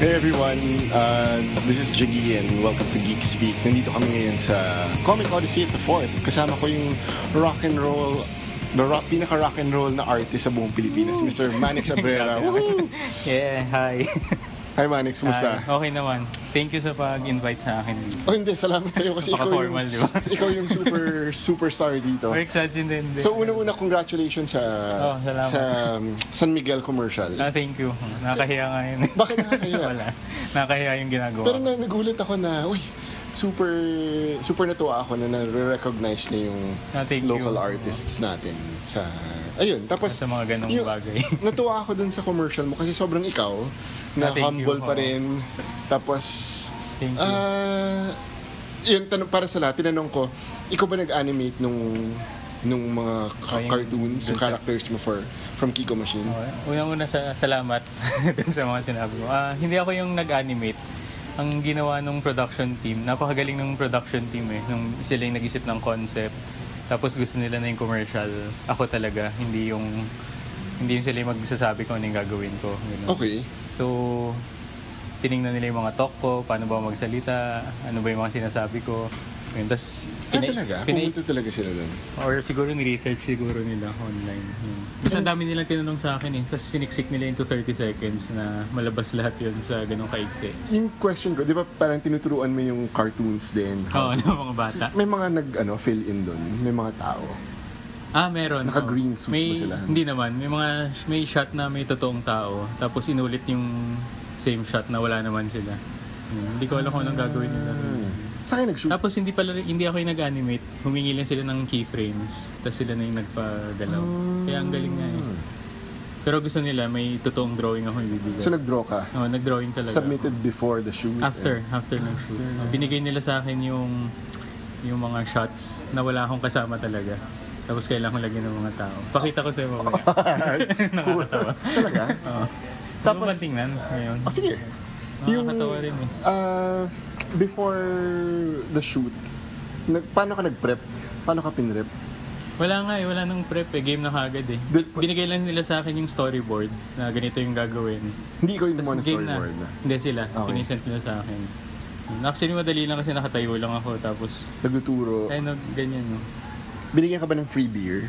Hey everyone, this is Jiggy and welcome to Geek Speak. Nandito kami ngayon sa Comic Odyssey at the Fort. Kasama ko yung pinaka-rock and roll na artist sa buong Pilipinas, Mr. Manix Abrera. Yeah, hi. Hi Manix, kumusta? Hi. Okay naman. Thank you sa pag-invite sa akin. Oh hindi, salamat sa'yo kasi Formal, di ba? ikaw yung superstar dito. Exagin din. So una-una, congratulations sa San Miguel commercial. Thank you. Nakakahiya nga yun. Bakit nakakahiya? Wala. Nakakahiya yung ginagawa. Pero nagulat ako na, super natuwa ako na nare-recognize na yung local artists natin sa ayun, tapos sa mga ganung bagay. Natuwa ako dun sa commercial mo kasi sobrang ikaw na humble pa rin. Tapos thank you. Yun, para sa lahat, tinanong ko, ikaw ba nag-animate nung mga cartoons, yung characters mo from Kiko Machine? Unang-una salamat dun sa mga sinabi mo. Hindi ako yung nag-animate. Ang ginawa ng production team, napakagaling ng production team nung sila yung nag-isip ng concept. Tapos gusto nila na yung commercial. Ako talaga, hindi yung sila yung magsasabi kung ano yung gagawin ko. Ganun. Okay. So, tinignan nila yung mga talk ko, paano ba magsalita, ano ba yung mga sinasabi ko. Yun. Tapos, talaga? Pumunta talaga sila doon? Or siguro ni-research siguro nila online. Kasi ang dami nilang tinanong sa akin Tapos siniksik nila into 30 seconds na malabas lahat yun sa ganong kaigsi. Yung question ko, di ba parang tinuturuan mo yung cartoons din? Oo, mga bata. May mga fill in doon? May mga tao? Meron. Naka-green suit ba sila? Hindi naman. May shot na may totoong tao. Tapos inulit yung same shot na wala naman sila. Hindi ko alam kung anong gagawin nila. Sa akin nag-shoot? Tapos hindi ako yung nag-animate. Humingi lang sila ng keyframes. Tapos sila na yung nagpagalaw. Kaya ang galing nga Pero gusto nila, may totoong drawing ako ibibigay. So nag-draw ka? Oo, nag-drawing talaga. Submitted before the shoot? After ng shoot. Binigay nila sa akin yung mga shots na wala akong kasama talaga. Tapos kailangan ko lagyan ng mga tao. Pakita ko sa'yo mamaya. Nakakatawa. Talaga? Oo. Tapos, ano tingnan ngayon? Sige. Nakakatawa rin before the shoot, paano ka nag-prep? Paano ka pinrep? Wala nga wala nang prep Game na kagad Binigay lang nila sa akin yung storyboard na ganito yung gagawin. Hindi ko yung gumawa ng storyboard? Hindi sila. Okay. Pinisent nila sa akin. Actually, madali lang kasi nakatayo lang ako. Tapos, nagtuturo. Ganyan Binigyan ka ba ng free beer?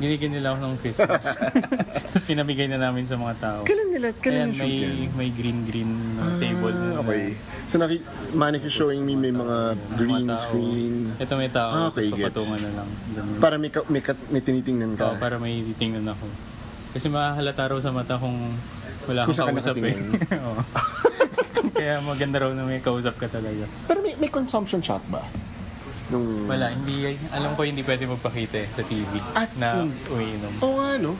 Binigyan nila ako ng Christmas. Tapos pinamigay na namin sa mga tao. Kailan yung shoot yan? May green table. Okay. So Manix is showing me may mga green screen. Ito may tao. Okay, tapos papatungan na lang. Para may tinitingnan ka? Para may titingnan ako. Kasi mahalata raw sa mata kung wala akong kausap Kaya maganda raw na may kausap ka talaga. Pero may consumption shot ba? Wala, alam ko hindi pwede magpakita sa TV na umiinom. Oo nga, no?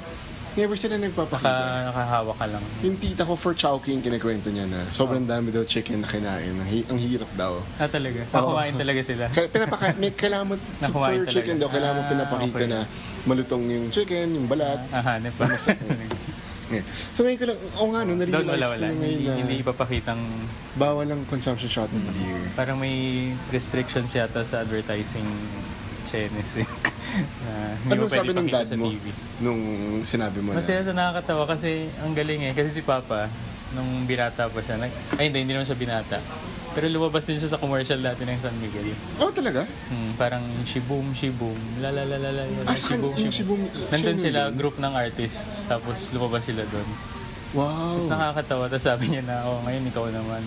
Never sila nagpapakita. Nakahawak ka lang. Yung tita ko for Chowking, kinikwento niya na sobrang dami daw chicken na kinain. Ang hirap daw. Talaga? Kumain talaga sila? Kailangan mo, for chicken daw, kailangan mo pinapakita na malutong yung chicken, yung balat. Hanep pa. So ngayon ko lang, na-realize ko ngayon na hindi ipapakitang bawal ang consumption shot ng beer. Parang may restrictions yata sa advertising Chinese ano sabi ng dad mo nung sinabi mo Masaya sa nakakatawa kasi ang galing kasi si Papa nung binata pa siya hindi naman siya binata pero lumabas din siya sa commercial dati ng San Miguel. Talaga? Parang shiboom la la la la la shiboom. Nandun sila group ng artists tapos lumabas sila doon. Wow. Tapos nakakatawa tapos sabi niya na ngayon ikaw naman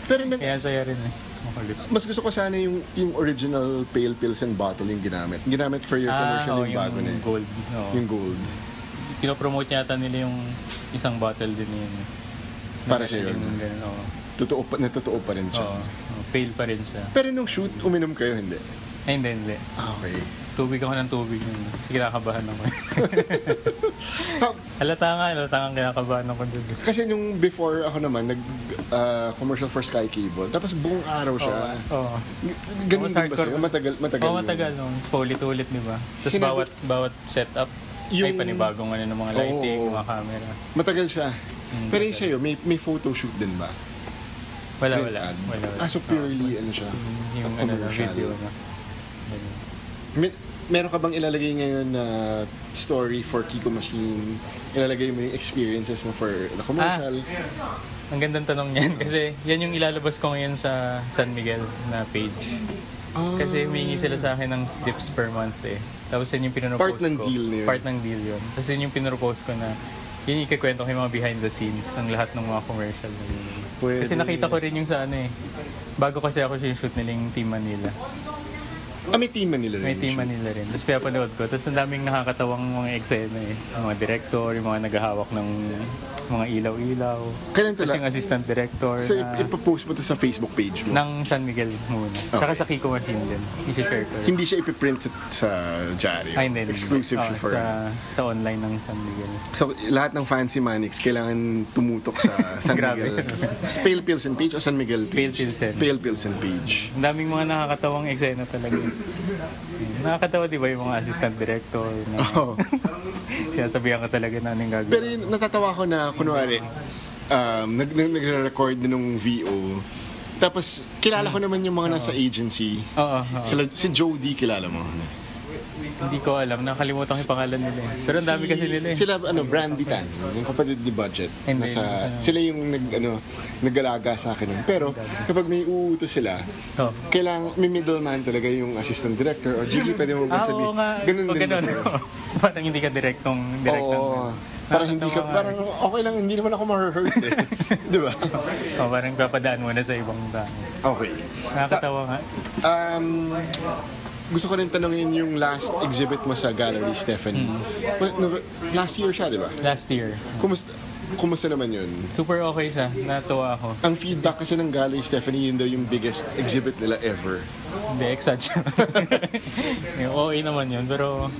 pero kaya saya rin Mas gusto ko sana yung original Pale Pilsen bottle yung ginamit. Ginamit for your commercial yung bago na gold. Yung gold. Pinopromote yata nila yung isang bottle din yun. Para sa yun. Totoo pa rin siya. Pale pa rin siya. Pero nung shoot, uminom kayo, hindi? Hindi. Okay. Tubig ako ng tubig nun. Kasi kinakabahan ako. Halata nga kinakabahan ako dun. Kasi nung before ako naman, commercial for Sky Cable. Tapos buong araw siya. Ganun din ba sa'yo? Matagal matagal. Paulit-ulit, di ba? Tapos bawat setup, ay panibagong ng mga lighting, mga camera. Matagal siya. Pero yung sa'yo, may photoshoot din ba? Wala. So purely siya? Yung video na. Meron ka bang ilalagay ngayon na story for Kiko Machine? Ilalagay mo yung experiences mo for the commercial? Ang gandang tanong niyan kasi yan yung ilalabas ko ngayon sa San Miguel na page. Kasi humingi sila sa akin ng strips per month eh. Tapos yun yung pinropose Part ng ko. deal na yun. Part ng deal yun. Tapos yun yung pinropose ko na yun yung ikikwento ko yung mga behind the scenes ng lahat ng mga commercial na yun. Pwede. Kasi nakita ko rin yung sa ano eh. Bago kasi ako shoot nila yung Team Manila. May team Manila rin. May Team Manila rin. Tapos pinapanood ko. Tapos ang daming nakakatawang mga eksena eh. Yung mga director, yung mga naghahawak ng mga ilaw-ilaw. Kailan Tapos tala? yung assistant director So, na, ipapost mo to sa Facebook page mo? ng San Miguel muna. Tsaka sa Kiko Machine din. I-share ko rin. Hindi siya ipiprint sa diary. Ay, hindi. Exclusive siya for... Sa online ng San Miguel. So, lahat ng Fancy Manix kailangan tumutok sa San Grabe. Miguel. Pale Pilsen page o San Miguel page? Pale Pilsen. Pale Pilsen page. Ang daming mga nakakatawang eksena talaga. Nakakatawa di ba yung mga assistant director na Oo. sinasabihan ka talaga na anong gagawin. Pero yun, natatawa ko na, kunwari, nagre-record na nung VO. Tapos, kilala ko naman yung mga nasa agency. Oo. Si Jody, kilala mo. Hindi ko alam. Nakalimutan ko yung pangalan nila eh. Pero ang dami kasi nila eh. Sila, Brandy Tan, yung kapatid ni Budget. Hindi, Sila yung nag-alaga sa akin. nun. Pero, kapag may uutos sila, Oh. kailangan, may middleman talaga yung assistant director. O, Gigi, pwede mo ba sabihin? Oo nga. Ganun O, din ba ganun. sa'yo? Parang hindi ka direktong direct ng... Oo. Parang hindi ka, parang okay lang, hindi naman ako ma-hurt eh. Di ba? Oh, parang papadaan mo na sa ibang tao. Okay. Nakakatawa nga. Gusto ko rin tanongin yung last exhibit mo sa gallery, Stephanie. Last year siya, di ba? Last year. Kumusta naman yun? Super okay siya. Natuwa ako. Ang feedback kasi ng gallery, Stephanie, yun daw yung biggest exhibit nila ever. Hindi, exage. Yung OA naman yun. Pero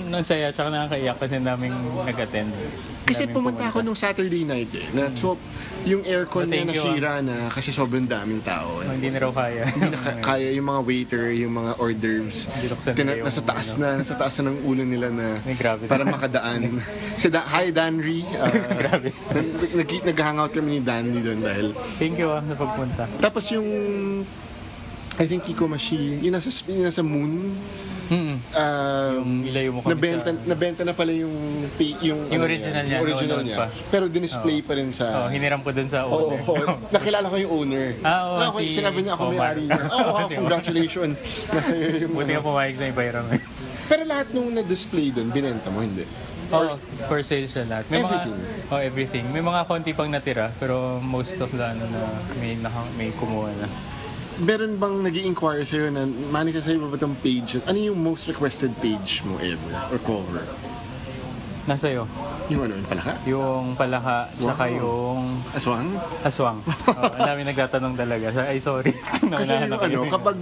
nansaya, tsaka nakakaiyak kasi daming nag-attend. Kasi Daming pumunta ako nung Saturday night eh. Na, so, yung aircon Oh, na thank you, nasira na kasi sobrang daming tao. Oh, hindi na raw kaya. Hindi na kaya yung mga waiter, yung mga hors d'oeuvres. Binuksan nila yung Nasa taas na ng ulo nila na May grabe. para makadaan. Hi Danry. Grabe. Nag-hangout kami ni Danry doon dahil. Thank you sa pagpunta. Tapos yung I think Kiko Machine, yung nasa Moon. Yung ilayo mo kami nabenta na pala yung original niya, yung original noon niya. pa. Pero dinisplay pa rin sa hiniram ko dun sa Oo, owner. nakilala ko yung owner. Sinabi niya ako Omar. may-ari niya. Congratulations. Nasa yung Buti ka pumayag sa ipairam. Pero lahat nung na-display doon, binenta mo, hindi? For sale siya lahat. Everything? Everything. May mga konti pang natira, pero most of the may kumuha na. Meron bang nag-i-inquire sa'yo na, Manika, sa'yo ba itong page? Ano yung most requested page mo ever? Or cover? Nasa'yo? Yung yung palaka? Yung palaka, saka yung Aswang? aswang. Ang dami nagtatanong talaga. Ay, sorry. Kasi Naunahan ako. kapag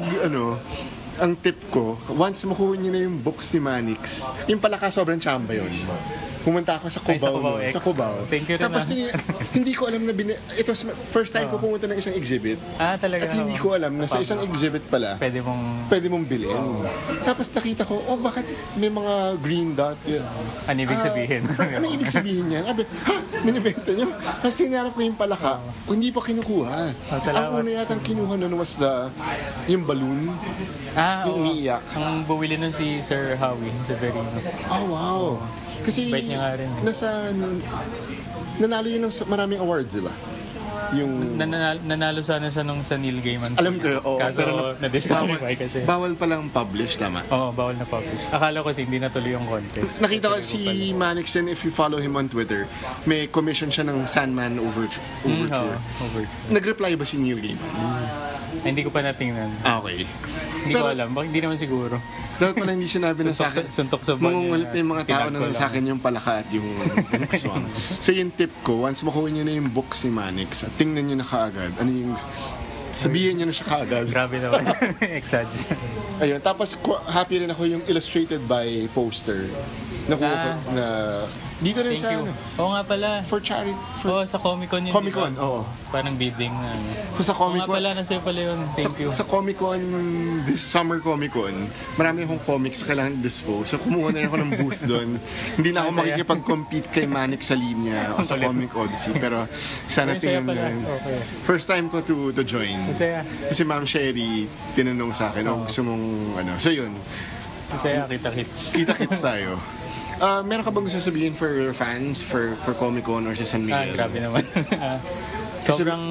ang tip ko, once makuha niyo na yung books ni Manix, yung palaka sobrang chamba yun. Pumunta ako sa Ay, sa Cubao. Cubao X. Sa Cubao. Thank you rin, Tapos hindi ko alam na it was first time ko pumunta ng isang exhibit. Talaga. At hindi ko alam na sa isang exhibit pala, Pwede mong bilhin. Tapos nakita ko, bakit may mga green dot yun? ano ibig sabihin? Ano ibig sabihin niya? Sabi, minibenta niyo? Tapos sinarap ko yung palaka, hindi pa kinukuha. salamat. Ang una yatang kinuha nun was yung balloon. Yung umiiyak. Ang bumili nun si Sir Howie, si Verino. Oh, wow. Kasi Bait niya nga rin. nanalo yun ng maraming awards, di ba? Yung Nanalo sana siya nung sa Neil Gaiman. alam ko, Kaso na-disqualify kasi. bawal palang publish, tama? Oo, bawal na publish. Akala ko kasi hindi natuloy yung contest. Nakita ko si Manixon, if you follow him on Twitter, may commission siya ng Sandman Overture. Nag-reply ba si Neil Gaiman? Hindi ko pa natingnan. Okay. Hindi ko alam. Bakit hindi naman siguro? Dapat pala hindi sinabi na sa akin. Suntok sa banyo. Mangungulit na yung mga tao Tinag ko na sa lang. akin yung palaka at yung aswang. So yung tip ko, once makuha nyo na yung books ni Manix, tingnan nyo na kaagad. Ano yung sabihin nyo na siya kaagad. Grabe naman. Exage. Ayun, tapos happy rin ako yung illustrated by poster. Nakuha ko na dito rin Thank sa you. Oo nga pala. for charity. Sa Comic-Con yun. Comic-Con, diba? oo. Parang bidding na. So sa Oo nga Comic-Con, pala, nasa'yo pala yun. Thank you. Sa Comic-Con, this summer Comic-Con, marami akong comics na kailangan dispose. So kumuha na rin ako ng booth doon. Hindi na ako Masaya. makikipag-compete kay Manix sa linya o sa Comic Odyssey. Pero sana Masaya tingnan pala. nyo. Okay. First time ko to join. Masaya. Kasi Ma'am Sherry, tinanong sa akin, gusto mong So yun, Masaya, kita-kits. kita-kits tayo. Meron ka bang gusto sabihin for your fans, for Comic-Con or sa San Miguel? Grabe naman. Kasi Sobrang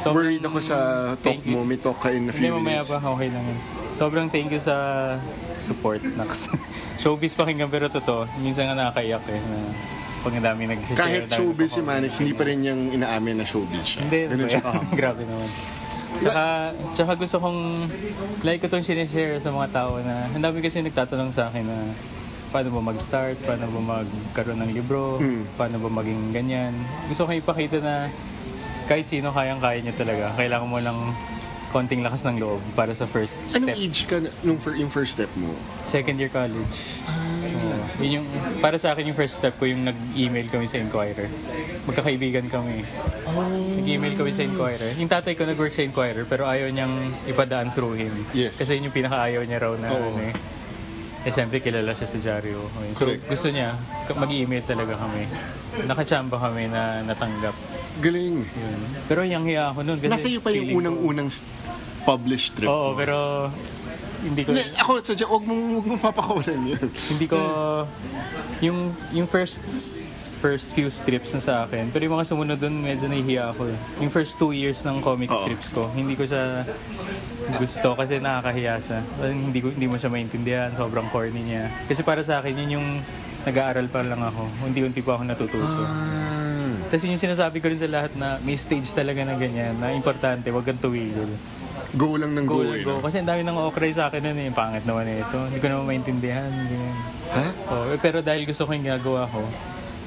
worried ako sa talk thank you. mo. May talk ka in a Hindi, few mamaya minutes. pa. Okay lang yun. Sobrang thank you sa support. Naks. Showbiz pakinggan pero totoo. Minsan nga nakakaiyak eh. Na pag ang dami nag-share. Kahit dami showbiz si nagko-comment. Manix, hindi pa rin niyang inaamin na showbiz siya. Hindi, Ganun siya ka-humble. grabe naman. Tsaka gusto kong, like ko itong sinishare sa mga tao na, ang dami kasi nagtatanong sa akin na, paano ba mag-start, paano ba magkaroon ng libro, paano ba maging ganyan. Gusto ko ipakita na kahit sino kayang-kaya niya talaga. Kailangan mo lang konting lakas ng loob para sa first Anong step. age ka yung first step mo? Second year college. Oo. Yun yung, para sa akin yung first step ko yung nag-email kami sa Inquirer. Magkakaibigan kami. Nag-email kami sa Inquirer. Yung tatay ko nag-work sa Inquirer pero ayaw niyang ipadaan through him. Yes. Kasi yun yung pinaka-ayaw niya raw na Oo. ano eh. Eh syempre kilala siya sa Diaryo. So Correct. gusto niya, mag-email talaga kami. Nakachamba kami na natanggap. Galing. Yun. Pero yung hiya ako nun. Kasi Nasa iyo pa yung feeling ko- unang-unang published trip Oo, mo. pero hindi ko... Hindi, ako, sadya, huwag mong papakawalan yun. Hindi ko yung first few strips na sa akin. Pero yung mga sumunod doon medyo nahihiya ako eh. Yung first 2 years ng comic Oo. strips ko, hindi ko siya gusto kasi nakakahiya siya. Hindi mo siya maintindihan, sobrang corny niya. Kasi para sa akin yun yung nag-aaral pa lang ako. Unti-unti pa ako natututo. Kasi yung sinasabi ko rin sa lahat na may stage talaga na ganyan, na importante, wag kang tuwigil. Go lang ng Go go. lang, go. Kasi ang dami nang okray sa akin nun eh. Pangit naman ito. Hindi ko naman maintindihan. Ganyan. Ha? Oh, pero dahil gusto ko yung ginagawa ko,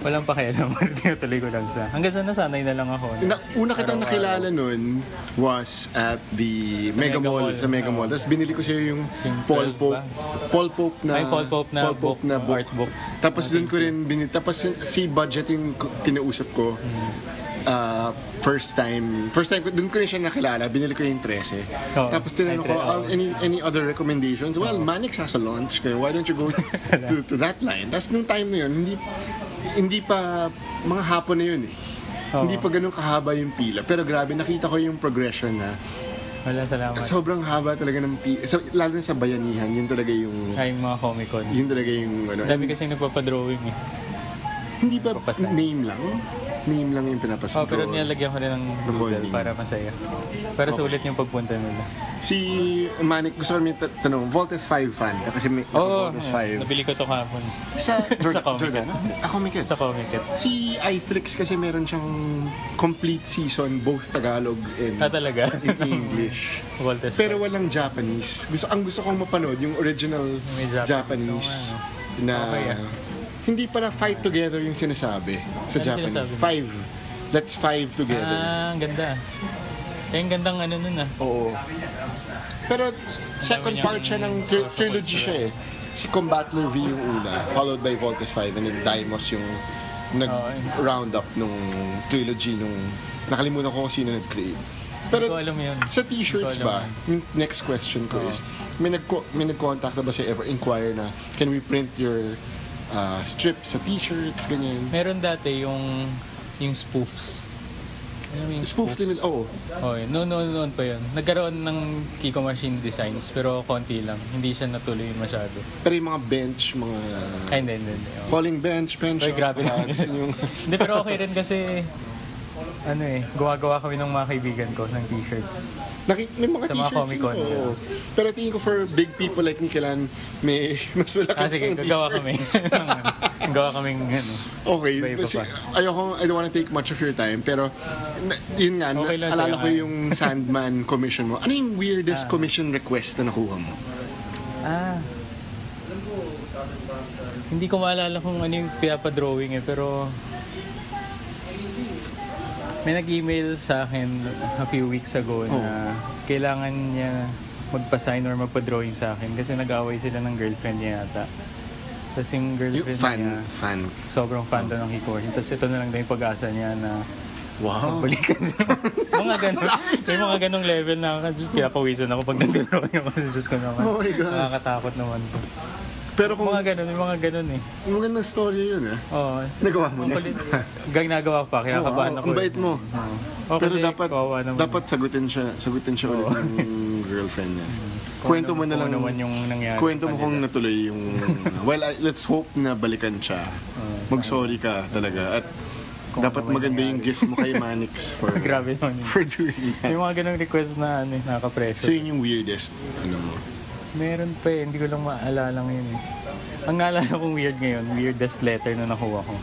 walang pakialam. Tinutuloy ko lang siya. Hanggang sa nasanay na lang ako. Una kitang nakilala nun was at the Sa Mega Mega Mall. Mall. Sa Mega Mall. Tapos binili ko siya yung Yung Paul 12 Pope. ba? Paul Pope na Paul Pope na book, art book. Tapos doon ko rin binili. Tapos si Budget yung kinausap ko. First time ko, doon ko rin siya nakilala. Binili ko yung 13. Oo. Tapos tinanong ko, Oo. any other recommendations? Well, Manix has a launch. Why don't you go to that line? Tapos nung time na yun, hindi pa, mga hapon na yun eh. Oo. Hindi pa ganun kahaba yung pila. Pero grabe, nakita ko yung progression na Wala, salamat. sobrang haba talaga ng pila. Lalo na sa bayanihan, yun talaga yung, Ay, yung mga Comic Con. yun talaga yung, ano. Dami kasi nagpapadrawing eh. Hindi ba Papasa. name lang? Name lang yung pinapasa. Oh, pero nilalagyan ko rin ng doodle folding. para masaya. Para sulit yung pagpunta nila. Si Manik, gusto ko may tanong, Voltes 5 fan ka kasi may Oo, Voltes 5. nabili ko to kahapon. Sa Sa Comic Jordan? Ako may Sa Comic Con. Si iFlix kasi meron siyang complete season, both Tagalog and Talaga? in English. Voltes. Pero walang Japanese. Ang gusto kong mapanood, yung original May Japanese. Japanese na Okay, hindi pala fight together yung sinasabi sa Ano Japanese. sinasabi? Let's five together. Ang ganda. Yung gandang ano nun ah. Oo. Pero second niyang part siya ng trilogy siya eh. Si Combattler V yung una, followed by Voltes 5, and then Daimos yung nag-round up nung trilogy nung nakalimutan ko kung sino nag-create. Pero Hindi ko alam yun. sa t-shirts Hindi ko alam ba, yung next question ko is, may nag-contact na ba si Ever Inquire na, can we print your strips sa t-shirts, ganyan? Meron dati yung spoofs. Alam mo yung Spoof din, oo. Oh, noon pa yun. Nagkaroon ng Kiko Machine Designs pero konti lang. Hindi siya natuloy masyado. Pero yung mga bench, mga Ay, hindi. Oh. falling bench, Ay, grabe naman hats, yun. yung... Hindi, pero okay rin kasi gawa kami ng mga kaibigan ko ng t-shirts. May mga Sa mga t-shirts Comic-Con, yun, oo. yeah. Pero tingin ko for big people like Nikilan, may mas wala ka Sige, gagawa kami. Gawa kaming Okay, Iba-iba kasi pa. I don't want to take much of your time, pero yun nga, Okay lang alala sa'yo, ko nga. yung Sandman commission mo. Ano yung weirdest commission request na nakuha mo? Hindi ko maalala kung ano yung pinapadrawing pero may nag-email sa akin a few weeks ago na kailangan niya magpa-sign or magpa-drawing sa akin kasi nag-away sila ng girlfriend niya yata. Tapos yung girlfriend niya, Fan. sobrang fan daw ng Hikorin. Tapos ito na lang daw yung pag-asa niya na Wow. balikan siya. mga ganun, may mga ganung level na pinapawisan ako pag nag-drawing ako sa Diyos ko naman. Oh my gosh. Nakakatakot naman to. Pero kung May mga ganun eh. magandang story yun, Oo. Nagawa mo na. Ginagawa ko pa, kinakabahan ako. Ang bait mo. Oo, Pero kasi kawawa naman. dapat sagutin siya ulit ng girlfriend niya. Kwento mo na lang. Kung ano naman yung nangyari. Kwento sa mo kung kanila. natuloy yung... Well, let's hope na balikan siya. Mag-sorry ka talaga. At Dapat ano may maganda yung nangyari. gift mo kay Manix for Grabe naman yun. for doing May that. mga ganong request na nakaka-pressure. So yun yung weirdest, ano mo. Meron pa eh, hindi ko lang maalala ngayon eh. Ang naalala kong weird ngayon, weirdest letter na nakuha ko.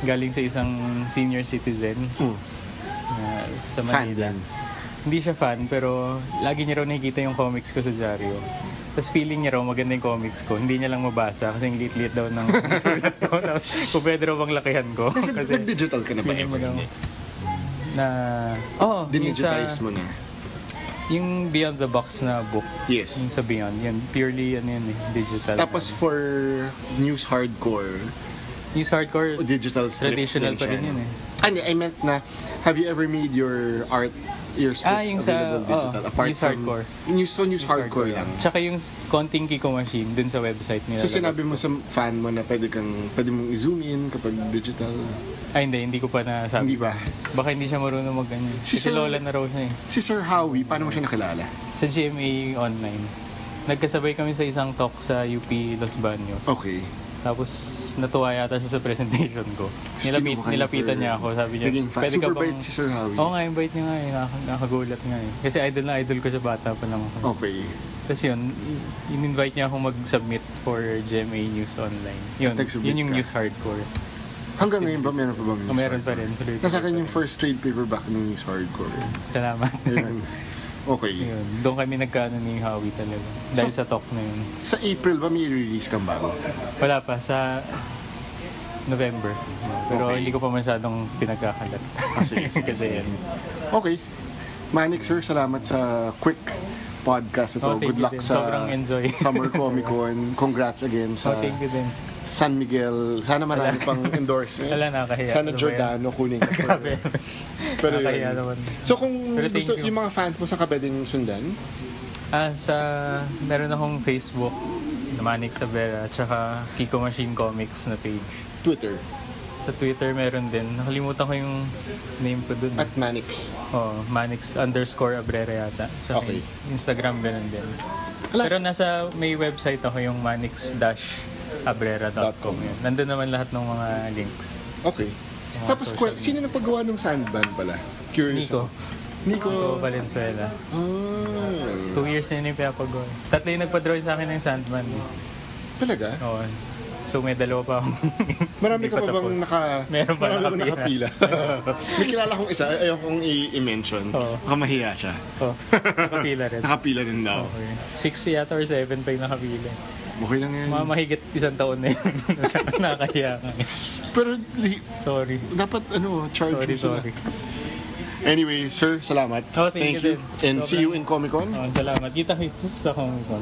Galing sa isang senior citizen sa Fan Manila. din. Hindi siya fan, pero lagi niya raw nakikita yung comics ko sa dyaryo. Tapos feeling niya raw maganda yung comics ko. Hindi niya lang mabasa kasi ang liit-liit daw ng sulat ko. Kung pwede raw bang lakihan ko. Kasi Kasi nag-digital ka na ba? feeling mo Ever? daw Hindi. na... Oh, yung sa... Dinigitize mo na. Yung Beyond the Box na book. Yes. Yung sa Beyond. Yun, purely digital. Tapos for news hardcore, News hardcore, digital strips traditional din pa siya. rin yun eh. Hindi, I meant na, have you ever made your art, your strips Yung sa available digital? news hardcore. News hardcore lang. Tsaka yung konting Kiko Machine dun sa website nila. So sinabi mo sa fan mo na pwede mong i-zoom in kapag digital? Ay hindi ko pa nasabi. Hindi ba? Baka hindi siya marunong mag-ano. Si Kasi Sir- lola na raw siya eh. Si Sir Howie, paano mo siya nakilala? Sa GMA online. Nagkasabay kami sa isang talk sa UP Los Baños. Okay. Tapos natuwa yata siya sa presentation ko. Kinuha ka niya Nilapitan for- niya ako. Sabi niya, Naging fan. pwede ka Super bang... bait si Sir Howie. Oo nga, yung bait niya nga eh. Nakagulat nga eh. Kasi idol ko siya bata pa lang ako. Okay. Tapos yun, in-invite niya ako mag-submit for GMA News Online. Yun, Nag-submit yun yung ka? news hardcore. Hanggang ngayon ba meron pa bang news Meron pa hardcore? rin. Nasa akin yung first trade paperback ng news hardcore. Salamat. Ayun. Okay. Yun, doon kami nagkaano ni Howie talaga. Dahil sa talk na yun. Sa April ba may release kang bago? Wala pa, sa November. Pero Okay. hindi ko pa masyadong pinagkakalat. Sige. Kasi yan. Okay. Manik sir, salamat sa quick podcast ito. Oh, thank Good you luck din. sa Sobrang enjoy. Summer Comic Con. Congrats again sa Thank you din. San Miguel. Sana marami pang endorsement. Wala, nakakahiya. Sana Ano ba yan? Giordano kunin ka. Grabe. Pero Nakakahiya yun. naman. So kung Pero thank gusto you. yung mga fans mo sa kabeding sundan, Meron akong Facebook na Manix Sabera at saka Kiko Machine Comics na page. Twitter Sa Twitter meron din. Nakalimutan ko yung name ko dun. at Manix. Manix_Abrera yata. Sa Okay. Instagram ganun din. Alas- Pero may website ako yung manix-abrera.com. Yun. Nandun naman lahat ng mga links. Okay. Sa mga Tapos social media. sino nagpagawa ng Sandman pala? Curious Nico. ako. Nico. Valenzuela. Ah, 2 years na yun yung pinapagawa. Tatlo yung nagpa-draw sa akin ng Sandman. Eh. talaga? Oo. So may dalawa pa akong Marami hindi ka pa bang tapos. Meron pa marami bang nakapila. nakapila? May kilala kong isa, ayaw kong i-mention. Oo. Baka mahiya siya. Oh, nakapila rin. Nakapila rin daw. Okay. 6 yata or 7 pa yung nakapila. Okay lang yan. Mga mahigit 1 taon na yun. Nakakahiya ka. Pero Sorry. dapat charge mo sila. Sorry. Anyway, sir, salamat. Oh, thank you din. And see you in Comic Con. Oh, salamat. Kita-kits sa Comic Con.